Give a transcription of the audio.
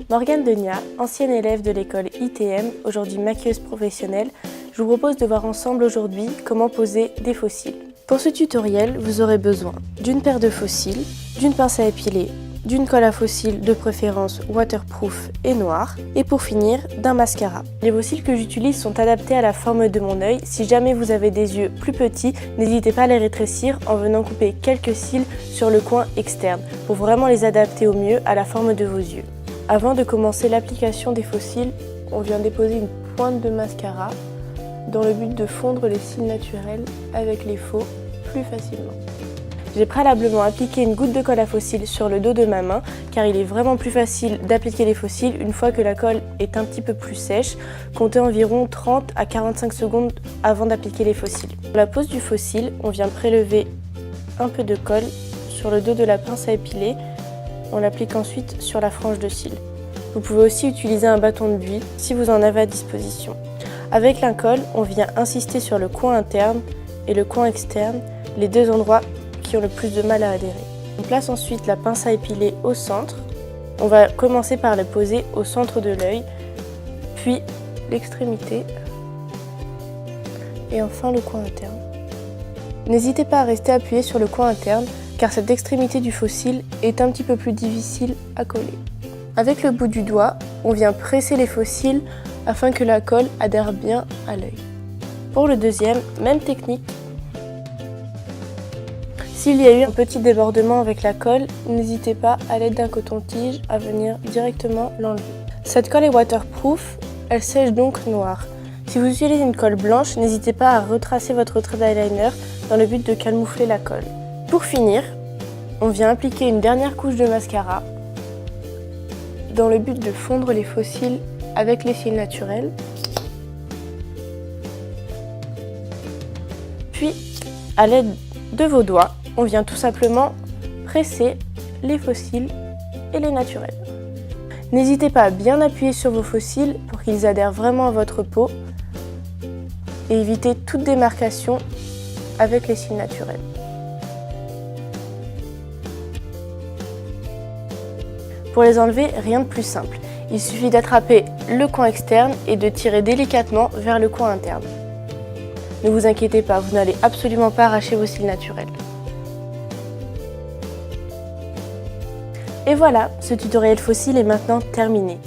Morgane Denia, ancienne élève de l'école ITM, aujourd'hui maquilleuse professionnelle, je vous propose de voir ensemble aujourd'hui comment poser des fossiles. Pour ce tutoriel, vous aurez besoin d'une paire de fossiles, d'une pince à épiler, d'une colle à fossiles de préférence waterproof et noire, et pour finir, d'un mascara. Les fossiles que j'utilise sont adaptés à la forme de mon œil. Si jamais vous avez des yeux plus petits, n'hésitez pas à les rétrécir en venant couper quelques cils sur le coin externe, pour vraiment les adapter au mieux à la forme de vos yeux. Avant de commencer l'application des fossiles, on vient déposer une pointe de mascara dans le but de fondre les cils naturels avec les faux plus facilement. J'ai préalablement appliqué une goutte de colle à fossiles sur le dos de ma main car il est vraiment plus facile d'appliquer les fossiles une fois que la colle est un petit peu plus sèche. Comptez environ 30 à 45 secondes avant d'appliquer les fossiles. Pour la pose du fossile, on vient prélever un peu de colle sur le dos de la pince à épiler. On l'applique ensuite sur la frange de cils. Vous pouvez aussi utiliser un bâton de buis si vous en avez à disposition. Avec l'incolle, on vient insister sur le coin interne et le coin externe, les deux endroits qui ont le plus de mal à adhérer. On place ensuite la pince à épiler au centre. On va commencer par le poser au centre de l'œil, puis l'extrémité et enfin le coin interne. N'hésitez pas à rester appuyé sur le coin interne car cette extrémité du fossile est un petit peu plus difficile à coller. Avec le bout du doigt, on vient presser les fossiles afin que la colle adhère bien à l'œil. Pour le deuxième, même technique. S'il y a eu un petit débordement avec la colle, n'hésitez pas à l'aide d'un coton-tige à venir directement l'enlever. Cette colle est waterproof, elle sèche donc noire. Si vous utilisez une colle blanche, n'hésitez pas à retracer votre trait d'eyeliner dans le but de camoufler la colle. Pour finir, on vient appliquer une dernière couche de mascara dans le but de fondre les fossiles avec les cils naturels. Puis, à l'aide de vos doigts, on vient tout simplement presser les fossiles et les naturels. N'hésitez pas à bien appuyer sur vos fossiles pour qu'ils adhèrent vraiment à votre peau et éviter toute démarcation avec les cils naturels. Pour les enlever, rien de plus simple. Il suffit d'attraper le coin externe et de tirer délicatement vers le coin interne. Ne vous inquiétez pas, vous n'allez absolument pas arracher vos cils naturels. Et voilà, ce tutoriel fossile est maintenant terminé.